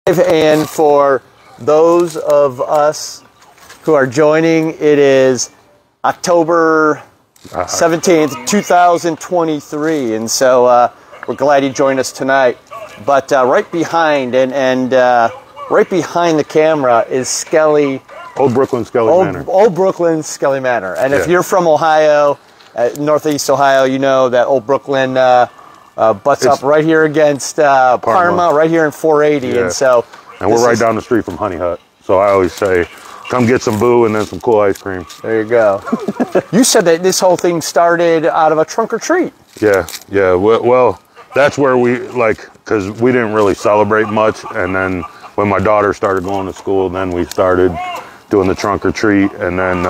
And for those of us who are joining, it is October 17th, 2023. And so we're glad you joined us tonight. But right behind right behind the camera is Skelly. Old Brooklyn Skelly Manor. Old Brooklyn Skelly Manor. And if you're from Ohio, Northeast Ohio, you know that Old Brooklyn butts up right here against Parma, right here in 480. Yeah. And so, we're right down the street from Honey Hut. So I always say, come get some boo and then some cool ice cream. There you go. You said that this whole thing started out of a trunk or treat. Yeah. Well, that's where we, because we didn't really celebrate much. And then when my daughter started going to school, then we started doing the trunk or treat. And then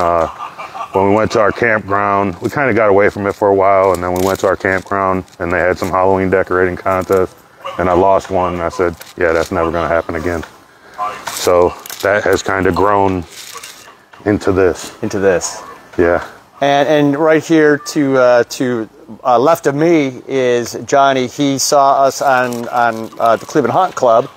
when we went to our campground, we kind of got away from it for a while. And then we went to our campground and they had some Halloween decorating contests. And I lost one, and I said, yeah, that's never going to happen again. So that has kind of grown into this. Yeah. And right here to left of me is Johnny. He saw us on the Cleveland Haunt Club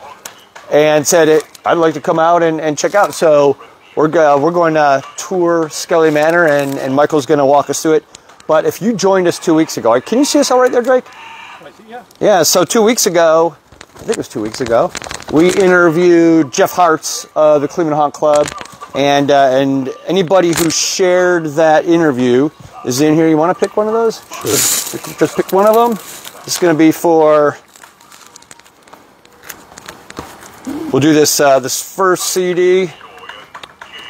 and said, I'd like to come out and check out. So we're going to tour Skelly Manor, and Michael's going to walk us through it. But if you joined us 2 weeks ago, can you see us all right there, Drake? Yeah, so 2 weeks ago, I think it was 2 weeks ago, we interviewed Jeff Hartz of the Cleveland Haunt Club, and anybody who shared that interview is in here. You want to pick one of those? Sure. Just pick one of them. It's going to be for, we'll do this first CD,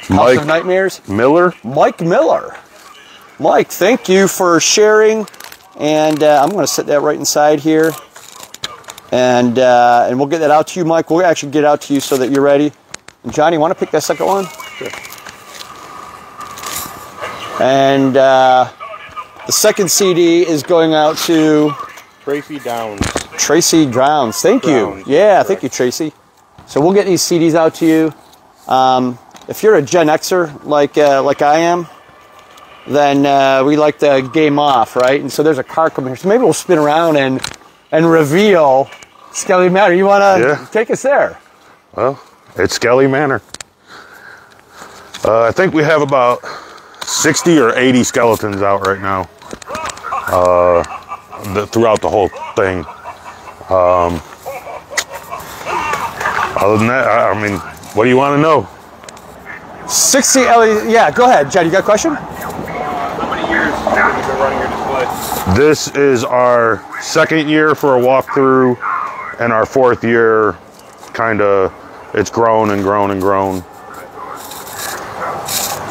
House of Nightmares. Mike Miller. Mike, thank you for sharing. And I'm going to set that right inside here, and we'll get that out to you, Mike. We'll actually get it out to you so that you're ready. And Johnny, want to pick that second one? Sure. And the second CD is going out to Tracy Downs. Tracy Downs. Thank you. Yeah, thank you, Tracy. So we'll get these CDs out to you. If you're a Gen Xer like I am, then we like to game off, right? And so there's a car coming here. So maybe we'll spin around and reveal Skelly Manor. You want to take us there? Well, it's Skelly Manor. I think we have about 60 or 80 skeletons out right now throughout the whole thing. Other than that, I mean, what do you want to know? 60 LED, yeah, go ahead, Jed, you got a question? This is our second year for a walkthrough, and our fourth year, it's grown and grown and grown.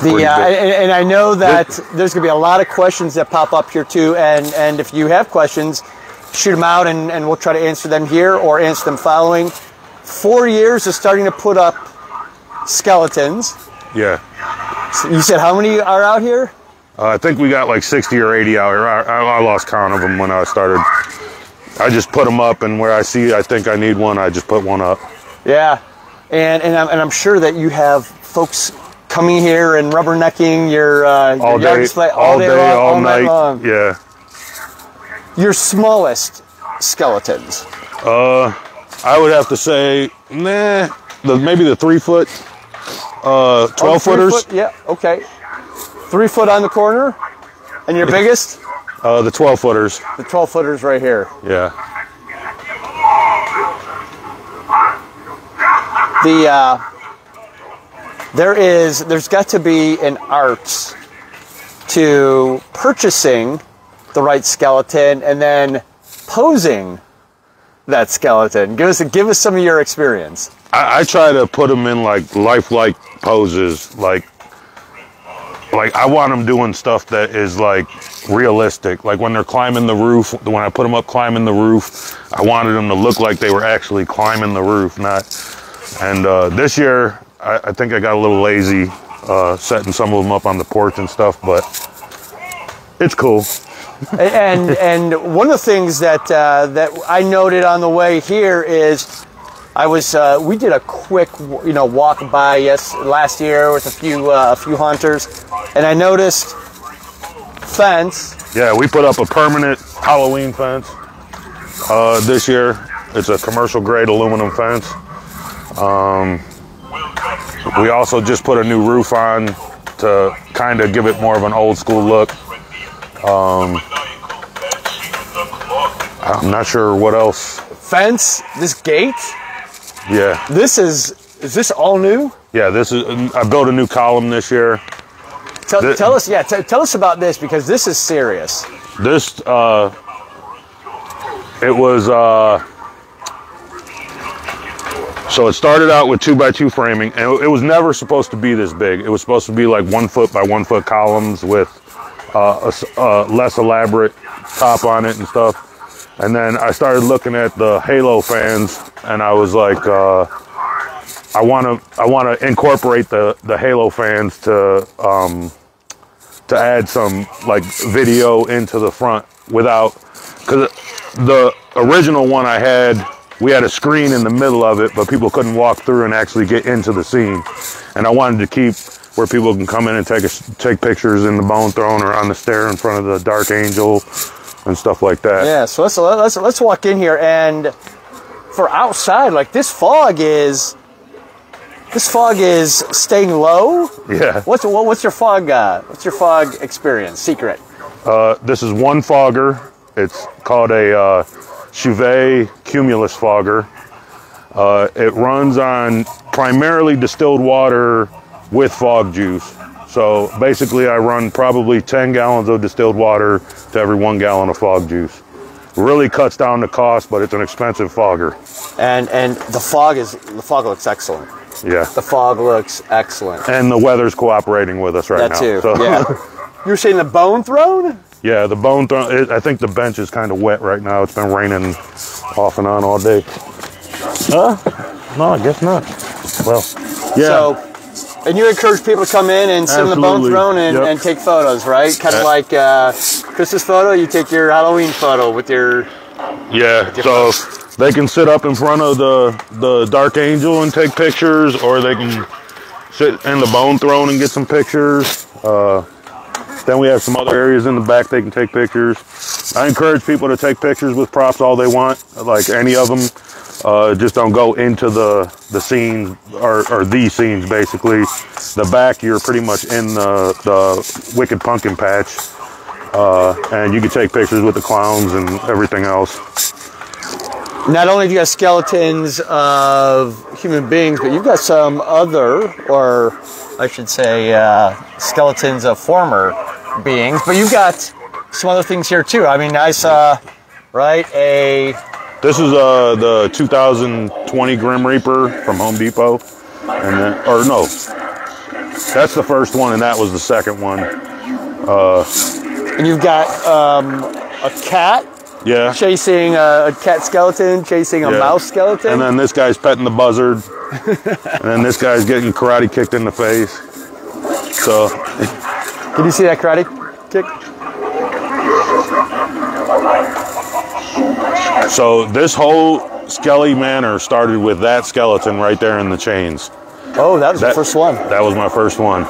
And I know that there's going to be a lot of questions that pop up here too, and if you have questions, shoot them out and we'll try to answer them here or answer them following. 4 years of starting to put up skeletons. Yeah. So you said how many are out here? I think we got like 60 or 80 out here. I lost count of them when I started. I just put them up, and where I think I need one, I just put one up. Yeah. And I'm sure that you have folks coming here and rubbernecking your yard display all day long, all night long. Yeah. Your smallest skeletons? I would have to say, maybe the 3 foot, 12 footers. Yeah, okay. 3 foot on the corner, and your biggest? The 12 footers. The 12 footers right here. Yeah. There's got to be an art to purchasing the right skeleton and then posing that skeleton. Give us some of your experience. I try to put them in like lifelike poses, like I want them doing stuff that is like realistic. Like when they're climbing the roof, when I put them up climbing the roof, I wanted them to look like they were actually climbing the roof, not. And this year, I think I got a little lazy setting some of them up on the porch and stuff, but it's cool. and one of the things that I noted on the way here is we did a quick walk by last year with a few hunters, and I noticed fence. Yeah, we put up a permanent Halloween fence this year. It's a commercial grade aluminum fence. We also just put a new roof on to kind of give it more of an old school look. I'm not sure what else. Fence, this gate. Yeah. Is this all new? Yeah, I built a new column this year. Tell us about this, because this is serious. This, it was, so it started out with 2x2 framing, and it was never supposed to be this big. It was supposed to be like 1 foot by 1 foot columns with a less elaborate top on it and stuff. And then I started looking at the Halo fans, and I was like, I want to incorporate the Halo fans to add some like video into the front without, because the original one I had, we had a screen in the middle of it, but people couldn't walk through and actually get into the scene. And I wanted to keep where people can come in and take pictures in the Bone Throne or on the stair in front of the Dark Angel and stuff like that. Yeah, so let's walk in here, and for outside, like this fog is staying low. Yeah. What's your fog experience secret? This is one fogger. It's called a Chauvet Cumulus fogger. It runs on primarily distilled water with fog juice. So basically I run probably 10 gallons of distilled water to every 1 gallon of fog juice. Really cuts down the cost, but it's an expensive fogger. And the fog looks excellent. Yeah. The fog looks excellent. And the weather's cooperating with us right now. That too, So. yeah. You were saying the Bone Throne? Yeah, the Bone Throne. I think the bench is kind of wet right now. It's been raining off and on all day. No, I guess not. Well, yeah. So, and you encourage people to come in and sit on the Bone Throne and take photos, right? Kind of like Christmas photo, you take your Halloween photo with your... Yeah, so they can sit up in front of the Dark Angel and take pictures, or they can sit in the Bone Throne and get some pictures. Then we have some other areas in the back they can take pictures. I encourage people to take pictures with props all they want, like any of them. Just don't go into the scenes or the scenes, basically. The back, you're pretty much in the Wicked Pumpkin Patch. And you can take pictures with the clowns and everything else. Not only do you have skeletons of human beings, but you've got some other, or I should say, skeletons of former beings. But you've got some other things here too. I mean, I saw, right, This is the 2020 Grim Reaper from Home Depot, and then, or no, that's the first one, and that was the second one. And you've got a cat. Yeah. Chasing a cat skeleton, chasing a mouse skeleton. And then this guy's petting the buzzard. And then this guy's getting karate kicked in the face. So. Did you see that karate kick? So this whole Skelly Manor started with that skeleton right there in the chains. Oh, that was the first one. That was my first one.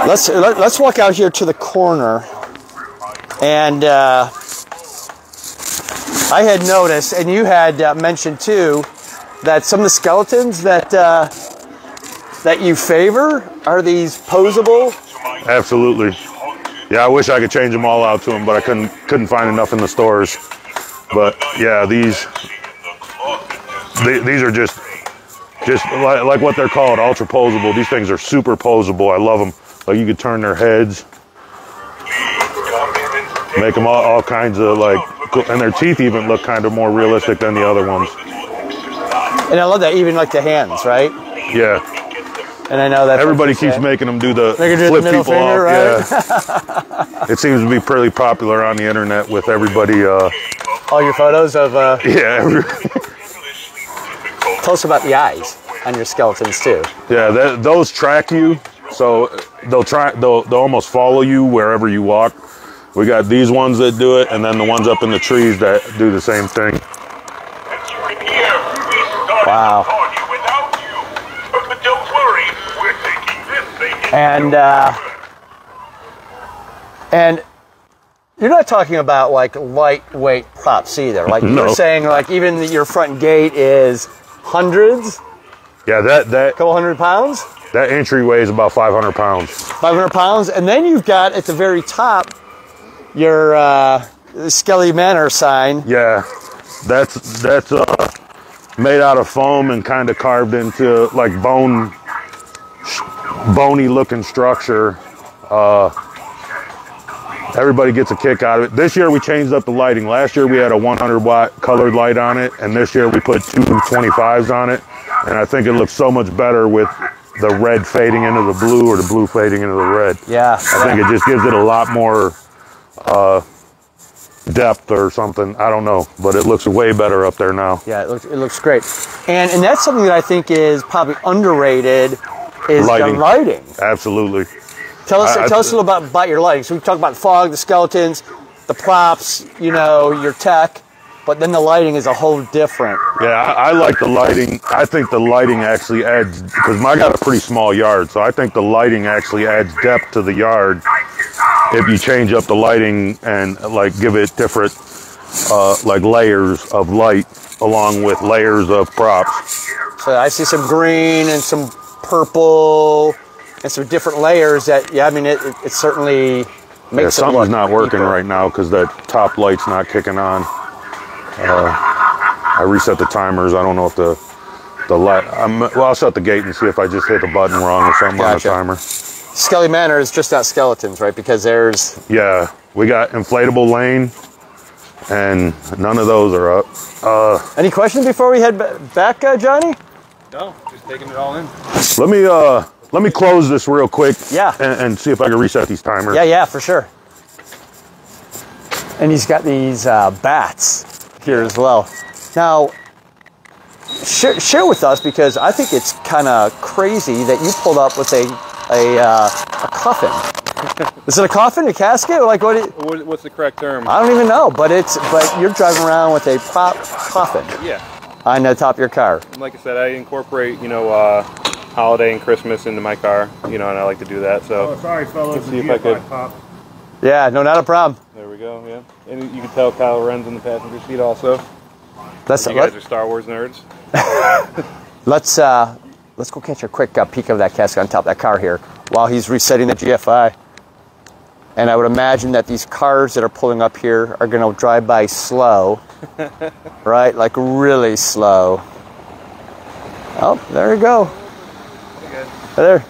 Let's walk out here to the corner. And I had noticed, and you had mentioned too, that some of the skeletons that you favor are these posable. Absolutely. Yeah, I wish I could change them all out to them, but I couldn't find enough in the stores. But yeah, these are just like what they're called, ultra posable. These things are super posable. I love them. Like you could turn their heads. Make them all kinds of like, and their teeth even look kind of more realistic than the other ones. And I love that, even like the hands, right? Yeah. And I know that everybody keeps making them do the flip people finger, off. Right? Yeah. It seems to be pretty popular on the internet with everybody. All your photos of. Yeah. Tell us about the eyes on your skeletons too. Yeah, those track you, so they'll almost follow you wherever you walk. We got these ones that do it, and then the ones up in the trees that do the same thing. Wow. And you're not talking about like lightweight props either. Like No. you're saying, like even your front gate is hundreds. Yeah, that Couple 100 pounds. that entryway is about 500 pounds. 500 pounds, and then you've got at the very top your Skelly Manor sign. Yeah, that's made out of foam and kind of carved into like bony looking structure. Everybody gets a kick out of it. This year we changed up the lighting. Last year we had a 100 watt colored light on it, and this year we put two 25s on it. And I think it looks so much better with the red fading into the blue or the blue fading into the red. Yeah. I think it just gives it a lot more depth or something. I don't know, but it looks way better up there now. Yeah, it looks great. And that's something that I think is probably underrated is the lighting. Absolutely. Tell us a little about your lighting. So we talked about fog, the skeletons, the props, you know, your tech, but then the lighting is a whole different. Yeah, I like the lighting. I think the lighting actually adds, because I got a pretty small yard, so I think the lighting actually adds depth to the yard if you change up the lighting and like give it different like layers of light along with layers of props. So I see some green and some purple and some different layers that, yeah, I mean, it certainly makes it something's look not working deeper. right now because that top light's not kicking on. I reset the timers. I don't know if the light. Well, I'll shut the gate and see if I just hit the button wrong or something on the timer. Skelly Manor is just not skeletons, right? Because there's... Yeah, we got inflatable lane, and none of those are up. Any questions before we head back, Johnny? No, just taking it all in. Let me close this real quick. Yeah. And see if I can reset these timers. Yeah, for sure. And he's got these bats here as well. Now, share with us, because I think it's kind of crazy that you pulled up with a coffin. Is it a coffin, a casket, or like what? What's the correct term? I don't even know, but you're driving around with a prop coffin. Yeah. On the top of your car. Like I said, I incorporate, holiday and Christmas into my car, and I like to do that. So. Oh, sorry, fellas. Let's see if I could. Pop. Yeah, no, not a problem. There we go. Yeah, and you can tell Kyle Ren's in the passenger seat also. You guys are Star Wars nerds. Let's go catch a quick peek of that casket on top of that car here while he's resetting the GFI. And I would imagine that these cars that are pulling up here are going to drive by slow, right? Like really slow. Oh, there you go. Hey guys. Right there.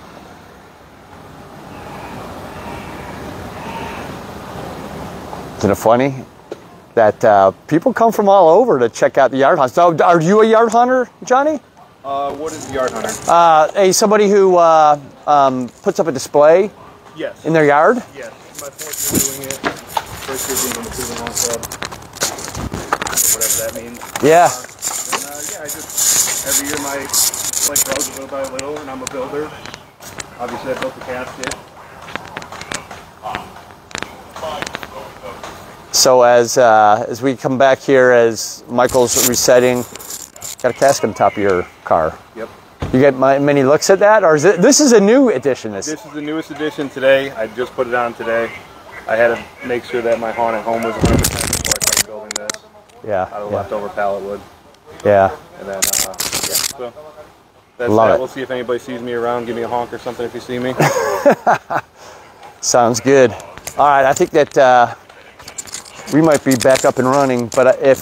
Isn't it funny that people come from all over to check out the yard hunt? So, are you a yard hunter, Johnny? What is the yard hunter? Somebody who puts up a display Yes. in their yard? Yes. My fourth year doing it. First year being in the Proven Lawn Club. Or whatever that means. Yeah. I just, every year my life grows little by little, and I'm a builder. Obviously I built the casket. So as we come back here, as Michael's resetting, got a casket on top of your car. Yep. You get many looks at that, or this is a new edition? This is the newest edition today. I just put it on today. I had to make sure that my haunted home was 100% before I started building this. Yeah. Out of leftover pallet wood. Yeah. And then, so that's Love that. it. We'll see if anybody sees me around. Give me a honk or something if you see me. Sounds good. All right, I think that we might be back up and running, but I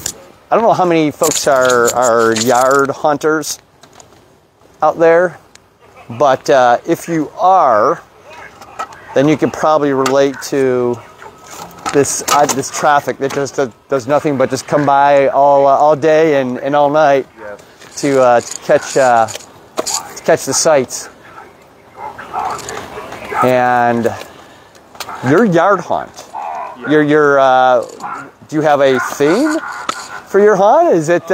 don't know how many folks are yard hunters out there, but if you are, then you can probably relate to this traffic that just does nothing but just come by all day and all night. Yes. To catch the sights. And your yard hunt. Yeah. Do you have a theme for your hunt? Is it?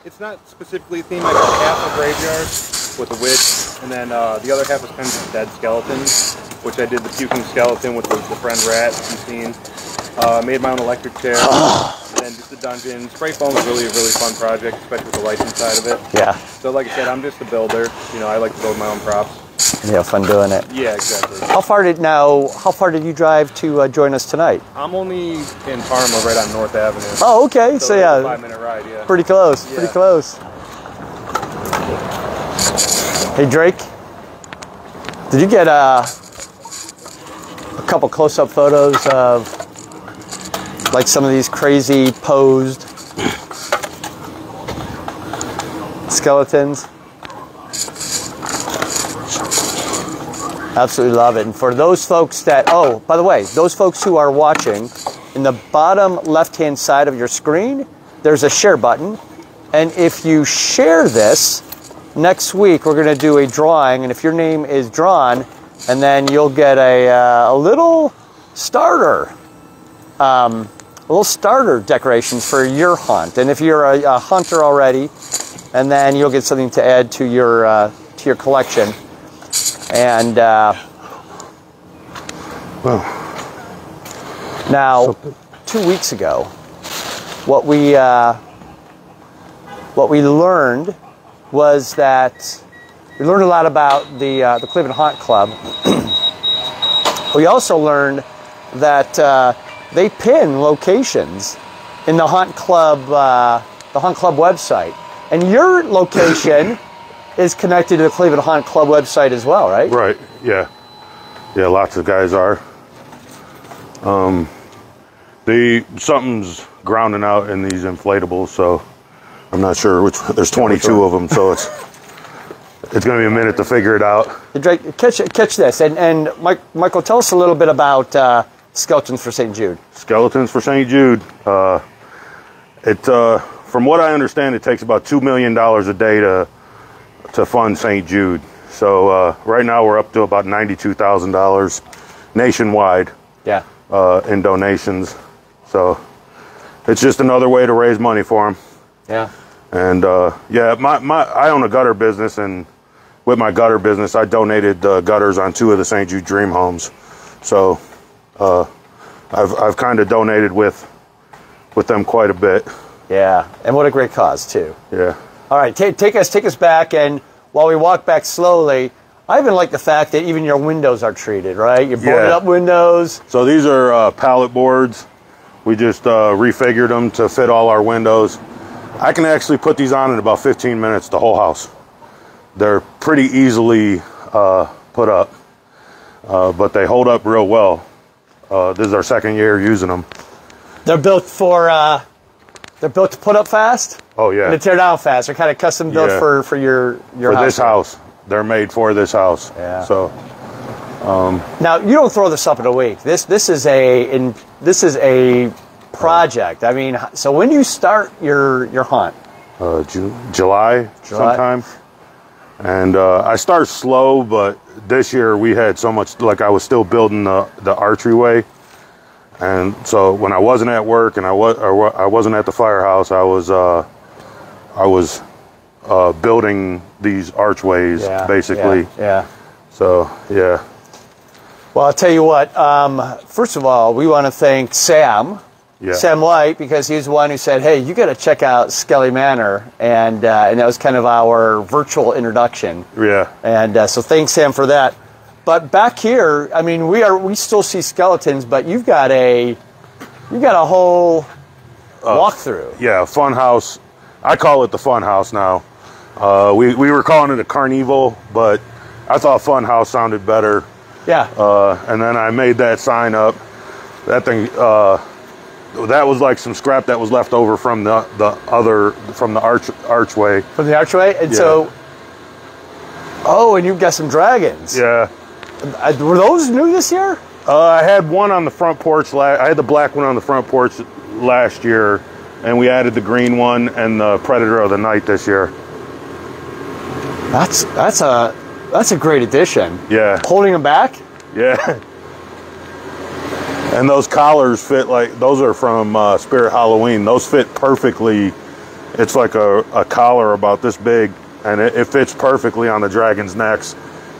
It's not specifically a theme. I got half a graveyard with a witch, and then the other half is kind of just dead skeletons, which I did the puking skeleton with the friend rat you've seen. Made my own electric chair, and then just a dungeon. Spray foam is really a really fun project, especially with the lighting side of it. Yeah. So like I said, I'm just a builder. I like to build my own props. And you have fun doing it. Yeah, exactly. How far did you drive to join us tonight? I'm only in Parma, right on North Avenue. Oh, okay. So yeah, a 5-minute ride. Yeah. pretty close. Yeah. Pretty close. Hey Drake, did you get a couple close-up photos of like some of these crazy posed skeletons? Absolutely love it. And for those folks that, oh, by the way, those folks who are watching, in the bottom left-hand side of your screen, there's a share button. And if you share this, next week we're going to do a drawing. And if your name is drawn, and then you'll get a little starter, decorations for your hunt. And if you're a hunter already, and then you'll get something to add to your collection. And now, 2 weeks ago, what we learned was that we learned a lot about the Cleveland Hunt Club. We also learned that they pin locations in the Hunt Club website, and your location is connected to the Cleveland Hunt Club website as well, right? Right, yeah. Yeah, lots of guys are. Something's grounding out in these inflatables, so I'm not sure which. There's 22 of them, so it's going to be a minute to figure it out. Catch this, and Michael, tell us a little bit about Skeletons for St. Jude. Skeletons for St. Jude. From what I understand, it takes about $2 million a day to fund St. Jude. So right now we're up to about $92,000 nationwide. Yeah. In donations. So it's just another way to raise money for them. Yeah. And yeah, I own a gutter business, and with my gutter business, I donated gutters on 2 of the St. Jude Dream Homes. So I've kind of donated with them quite a bit. Yeah, and what a great cause too. Yeah. All right, take us back, and while we walk back slowly, I even like the fact that even your windows are treated, right? Your boarded up windows. So these are pallet boards. We just refigured them to fit all our windows. I can actually put these on in about 15 minutes, the whole house. They're pretty easily put up, but they hold up real well. This is our 2nd year using them. They're built to put up fast. Oh yeah. And to tear down fast. They're kind of custom built for your for house. this house. They're made for this house. Yeah. So. Now you don't throw this up in a week. This is a project. I mean, so when do you start your hunt? July sometime. And I start slow, but this year we had so much. Like I was still building the archery, and so when I wasn't at work and I wasn't at the firehouse, I was building these archways, basically. Yeah. So, yeah. Well, I'll tell you what. First of all, we want to thank Sam White, because he's the one who said, "Hey, you got to check out Skelly Manor," and that was kind of our virtual introduction. Yeah. And so thanks, Sam, for that. But back here, I mean, we still see skeletons, but you've got a whole walkthrough. Yeah, fun house. I call it the fun house now. We were calling it a carnival, but I thought fun house sounded better. Yeah. And then I made that sign up. That thing, that was like some scrap that was left over from the archway. From the archway, and so. Oh, and you've got some dragons. Yeah. Were those new this year? I had one on the front porch. I had the black one on the front porch last year, and we added the green one and the Predator of the Night this year. That's a great addition. Yeah. Holding them back? Yeah. And those collars fit like, those are from Spirit Halloween. Those fit perfectly. It's like a collar about this big, and it fits perfectly on the dragon's necks.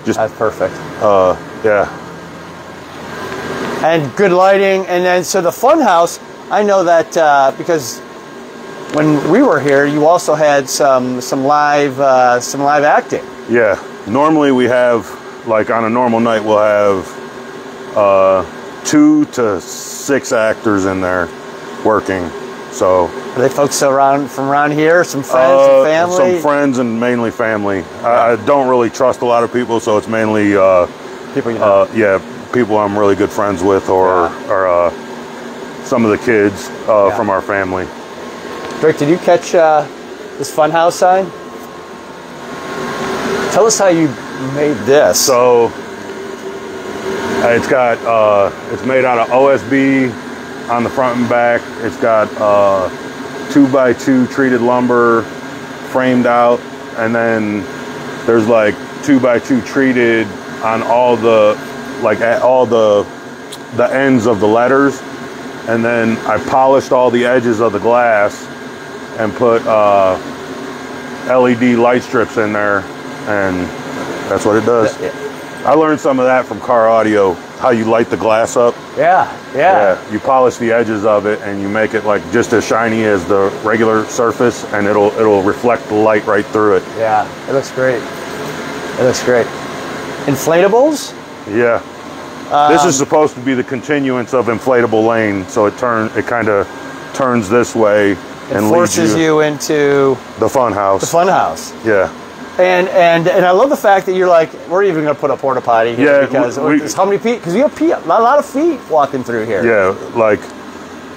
That's perfect. Yeah. And good lighting, and then so the fun house. I know that because when we were here, you also had some live acting. Yeah. Normally we have like on a normal night, we'll have 2 to 6 actors in there working. So are they folks from around here? Some friends, some family? Some friends and mainly family. I don't really trust a lot of people, so it's mainly people you know. yeah, people I'm really good friends with, or some of the kids from our family. Drake, did you catch this funhouse sign? Tell us how you made this. So it's got it's made out of OSB on the front and back. It's got 2x2 treated lumber framed out, and then there's like 2x2 treated on all the, like at all the ends of the letters, and then I polished all the edges of the glass and put LED light strips in there, and that's what it does. I learned some of that from car audio, how you light the glass up. Yeah. You polish the edges of it and you make it like just as shiny as the regular surface, and it'll reflect the light right through it. Yeah, it looks great. It looks great. Inflatables? Yeah. This is supposed to be the continuance of inflatable lane, so it kind of turns this way and forces you into the fun house. The fun house. Yeah. And I love the fact that you're like, we're even going to put a porta potty here, because how many feet? Because you have a lot of feet walking through here. Yeah, like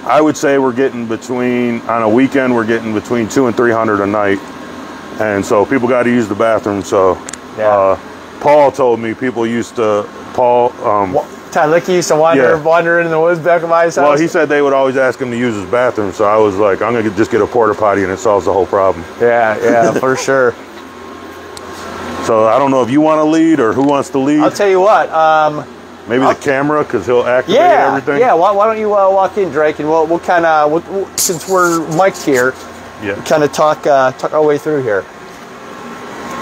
I would say we're getting between, on a weekend, we're getting between 200 and 300 a night, and so people got to use the bathroom. So Paul told me people used to Tylicki used to wander in the woods back of my house. Well, he said they would always ask him to use his bathroom, so I was like, I'm gonna just get a porta potty and it solves the whole problem. Yeah, for sure. So I don't know if you want to lead or who wants to lead. I'll tell you what. Maybe the camera, because he'll activate everything. Yeah. Why don't you walk in, Drake, and we'll kind of, since we're mic'd here, kind of talk our way through here.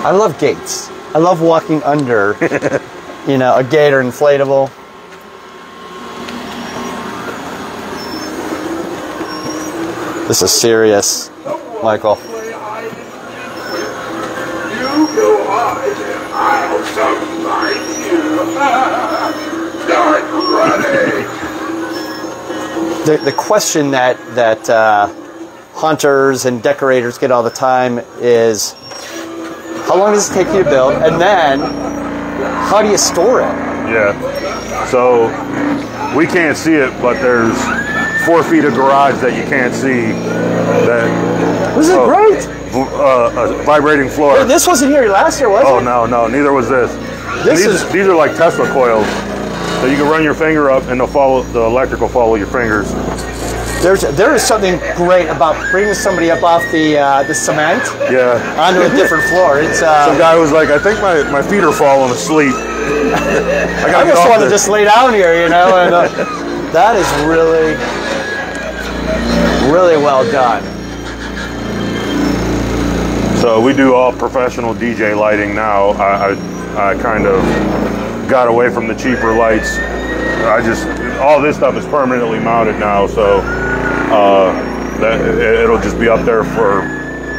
I love gates. I love walking under, a gate or inflatable. This is serious, Michael. I'll surprise you. Start running. The question that hunters and decorators get all the time is, how long does it take you to build, and then how do you store it? Yeah. So we can't see it, but there's 4 feet of garage that you can't see. This is great. A vibrating floor. Wait, this wasn't here last year, was it? Oh no, neither was this. These are like Tesla coils, so you can run your finger up and the electric will follow your fingers. There is something great about bringing somebody up off the cement onto a different floor. It's some guy was like, I think my feet are falling asleep. I just want to just lay down here, and that is really, really well done. So we do all professional DJ lighting now. I kind of got away from the cheaper lights. All this stuff is permanently mounted now, so it'll just be up there for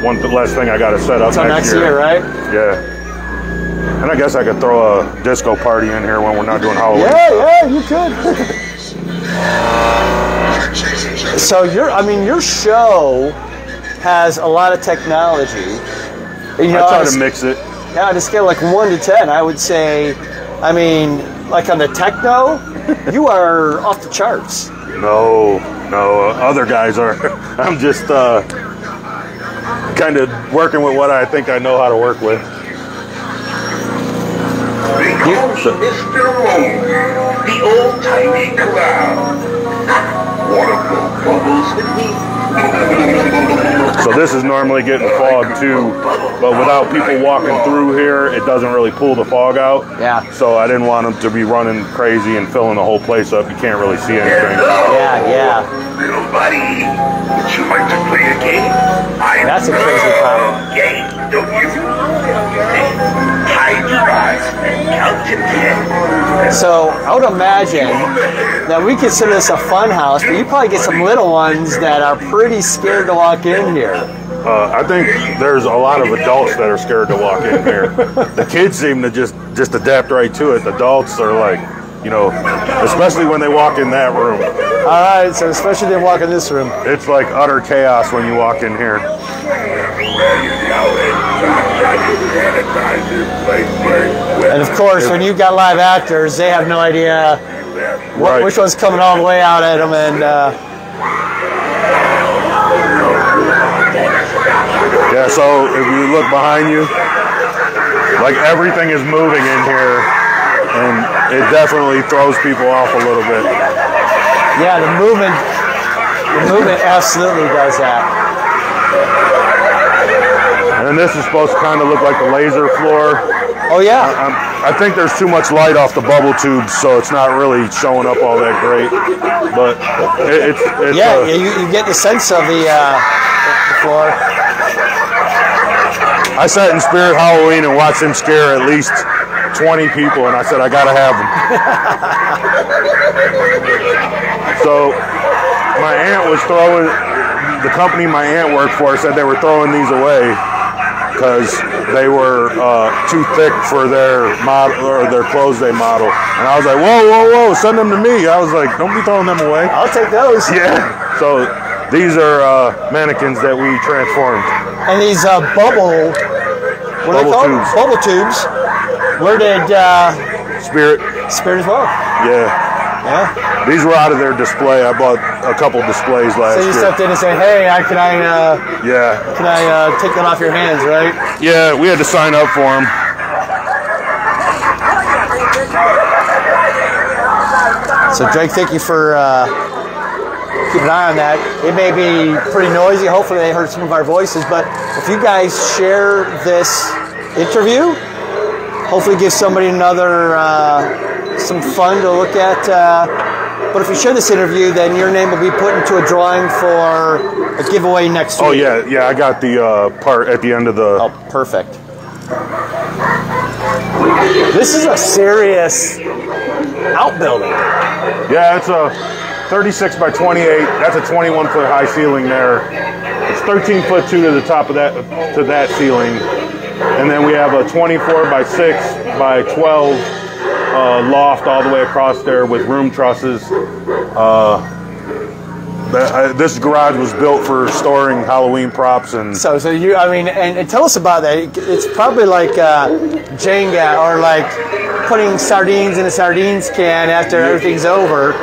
one less thing I got to set up next year. Right? Yeah. And I guess I could throw a disco party in here when we're not doing Halloween. Yeah, you could. So your show has a lot of technology. I try to mix it. Yeah, on a scale like 1 to 10, I would say, like on the techno, you are off the charts. No, other guys are. I'm just kind of working with what I think I know how to work with. Mr. Rome, the old-timey clown. Wanna blow bubbles with me? So this is normally getting fogged too, but without people walking through here, it doesn't really pull the fog out. Yeah. So I didn't want them to be running crazy and filling the whole place up. You can't really see anything. Yeah. Little buddy, would you like to play a game? That's a crazy problem. Game, don't you? Hide your eyes and count to 10. So I would imagine that we consider this a fun house, but you probably get some little ones that are pretty scared to walk in here. I think there's a lot of adults that are scared to walk in here. The kids seem to just adapt right to it. The adults are like, you know, especially when they walk in that room. All right, so especially they walk in this room. It's like utter chaos when you walk in here. And of course, when you've got live actors, they have no idea which one's coming all the way out at them. And yeah, so if you look behind you, like everything is moving in here, and it definitely throws people off a little bit. Yeah, the movement absolutely does that. And this is supposed to kind of look like the laser floor. Oh yeah. I think there's too much light off the bubble tubes, so it's not really showing up all that great. But it's yeah, you get the sense of the floor. I sat in Spirit Halloween and watched them scare at least 20 people, and I said, I gotta have them. So my aunt was throwing, the company my aunt worked for said they were throwing these away because they were too thick for their model or their clothes they model. And I was like, whoa, send them to me. I was like, don't be throwing them away. I'll take those. Yeah. So these are mannequins that we transformed. And these bubble tubes. Bubble tubes. Where did Spirit as well? Yeah. These were out of their display. I bought a couple displays last year. So you stepped in and said, "Hey, can I take them off your hands?" Right? Yeah, we had to sign up for them. So Drake, thank you for keeping an eye on that. It may be pretty noisy. Hopefully they heard some of our voices, but if you guys share this interview, hopefully give somebody another some fun to look at. But if you share this interview, then your name will be put into a drawing for a giveaway next week. Oh yeah, I got the part at the end of the... Oh, perfect. This is a serious outbuilding. Yeah, it's a 36 by 28. That's a 21-foot high ceiling there. It's 13 foot 2 to the top of that ceiling. And then we have a 24 by 6 by 12 loft all the way across there with room trusses. This garage was built for storing Halloween props and... So you, I mean, and tell us about that. It's probably like Jenga, or like putting sardines in a sardines can after everything's over.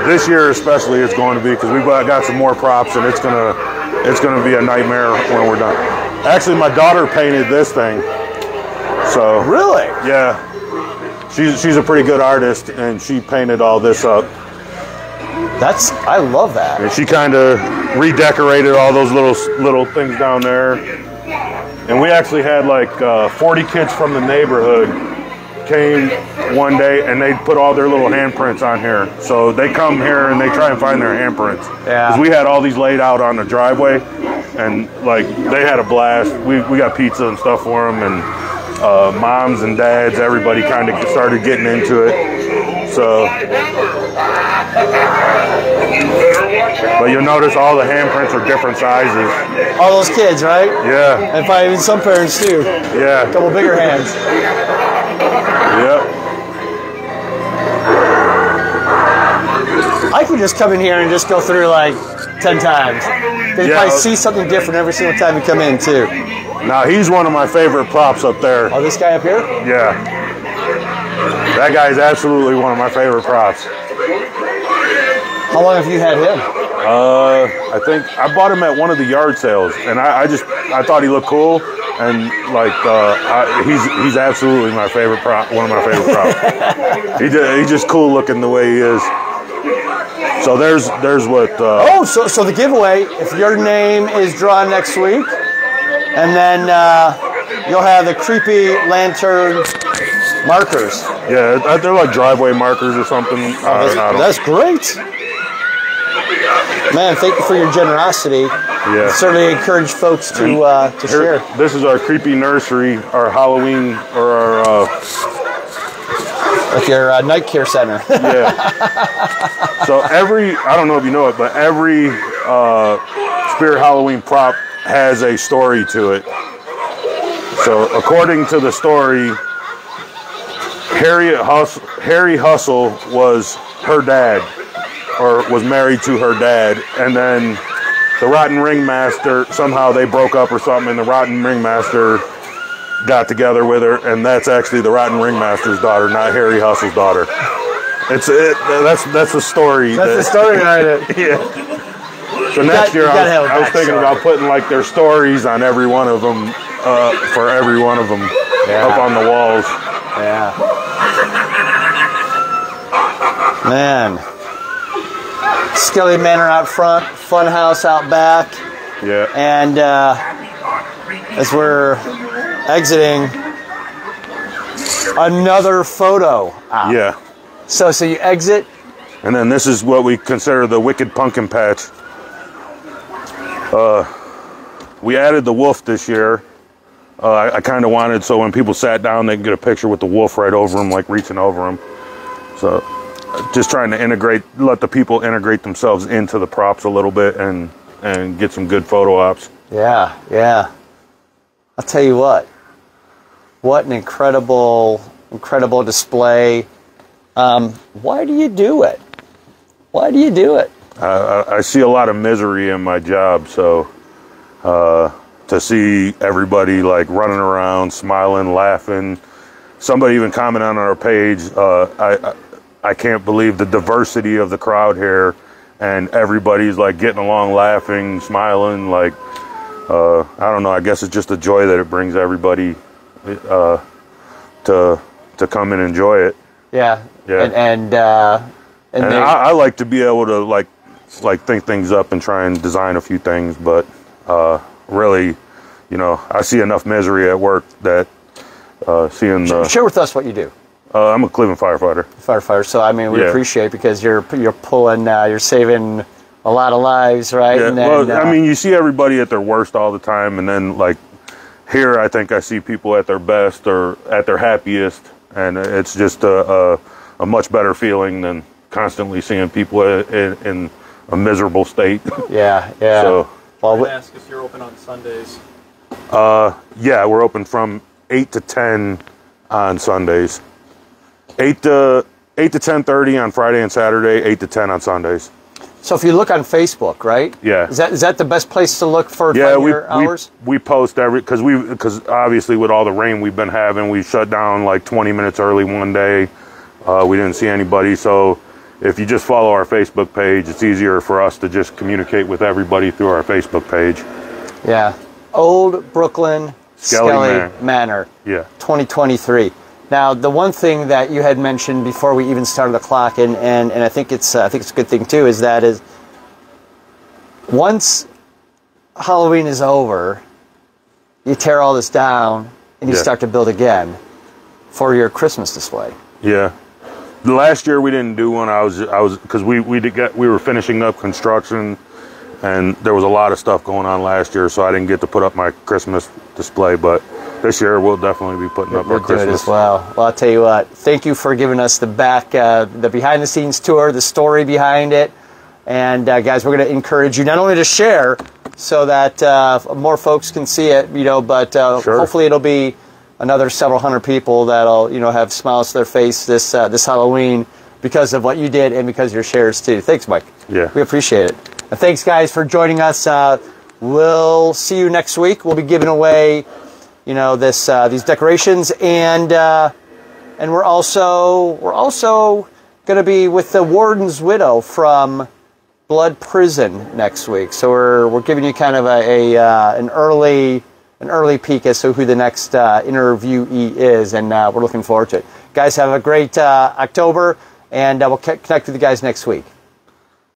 This year especially it's going to be, because we've got some more props, and it's gonna be a nightmare when we're done. Actually, my daughter painted this thing. So really? Yeah. She's a pretty good artist, and she painted all this up. I love that. And she kind of redecorated all those little things down there. And we actually had like 40 kids from the neighborhood came one day, and they put all their little handprints on here. So they come here and they try and find their handprints. Yeah. 'Cause we had all these laid out on the driveway, and like they had a blast. We got pizza and stuff for them, and moms and dads, everybody kind of started getting into it. So, but you'll notice all the handprints are different sizes. All those kids, right? Yeah. And probably even some parents too. Yeah. A couple bigger hands. Yep. I could just come in here and just go through like 10 times. They probably see something different every single time you come in too. Now he's one of my favorite props up there. Oh, this guy up here? Yeah. That guy is absolutely one of my favorite props. How long have you had him? I think I bought him at one of the yard sales, and I thought he looked cool, and like he's absolutely my favorite prop, one of my favorite props. He's just cool looking the way he is. So there's what. So the giveaway, if your name is drawn next week, and then you'll have the creepy lantern markers. Yeah, they're like driveway markers or something. That's great. Man, thank you for your generosity. Yeah. Certainly encourage folks to share. This is our creepy nursery, our Halloween, or our Like your night care center. Yeah. So I don't know if you know it, but every Spirit Halloween prop has a story to it. So according to the story, Harry Hustle was her dad, or was married to her dad, and then the Rotten Ringmaster, somehow they broke up or something, and the Rotten Ringmaster got together with her, and that's actually the Rotten Ringmaster's daughter, not Harry Hustle's daughter. That's the story. That's the story behind it. Yeah. So next year, I was thinking about putting like their stories on every one of them, for every one of them, up on the walls. Yeah. Man. Skelly Manor out front, fun house out back. Yeah. And as we're exiting, another photo out. Yeah. So you exit. And then this is what we consider the Wicked Pumpkin Patch. We added the wolf this year. I kind of wanted so when people sat down, they could get a picture with the wolf right over them, like reaching over them. So just trying to let the people integrate themselves into the props a little bit and get some good photo ops. Yeah, yeah. I'll tell you what an incredible display. Why do you do it? Why do you do it? I see a lot of misery in my job, so to see everybody like running around, smiling, laughing. Somebody even commented on our page, I can't believe the diversity of the crowd here, and everybody's like getting along, laughing, smiling. Like, I don't know, I guess it's just the joy that it brings everybody to come and enjoy it. Yeah. Yeah. And I like to be able to like think things up and try and design a few things, but really, I see enough misery at work that seeing the... Share with us what you do. I'm a Cleveland firefighter. Firefighter. So I mean, we appreciate because you're pulling, you're saving a lot of lives, right? Yeah. And then, well, I mean, you see everybody at their worst all the time, and then like here, I think I see people at their best or at their happiest, and it's just a much better feeling than constantly seeing people in a miserable state. Yeah, yeah. So, well, I ask if you're open on Sundays. Yeah, we're open from 8 to 10 on Sundays. 8 to 10:30 on Friday and Saturday, 8 to 10 on Sundays. So if you look on Facebook, right? Yeah. Is that the best place to look for hours? We post because obviously with all the rain we've been having, we shut down like 20 minutes early one day. We didn't see anybody, so if you just follow our Facebook page, it's easier for us to just communicate with everybody through our Facebook page. Yeah. Old Brooklyn Skelly Manor. Yeah. 2023. Now, the one thing that you had mentioned before we even started the clock, and I think it's a good thing too, is once Halloween is over, you tear all this down and you start to build again for your Christmas display. Yeah. The last year we didn't do one. I was because we were finishing up construction, and there was a lot of stuff going on last year, so I didn't get to put up my Christmas display, but this year we'll definitely be putting up our Christmas. Do it as well. Well, I'll tell you what. Thank you for giving us the behind-the-scenes tour, the story behind it, and guys, we're going to encourage you not only to share so that more folks can see it, but hopefully it'll be another several hundred people that'll have smiles to their face this Halloween because of what you did and because of your shares too. Thanks, Mike. Yeah, we appreciate it. And thanks, guys, for joining us. We'll see you next week. We'll be giving away these decorations, and we're also going to be with the warden's widow from Blood Prison next week. So we're giving you kind of an early peek as to who the next interviewee is, and we're looking forward to it. Guys, have a great October, and we'll connect with you guys next week.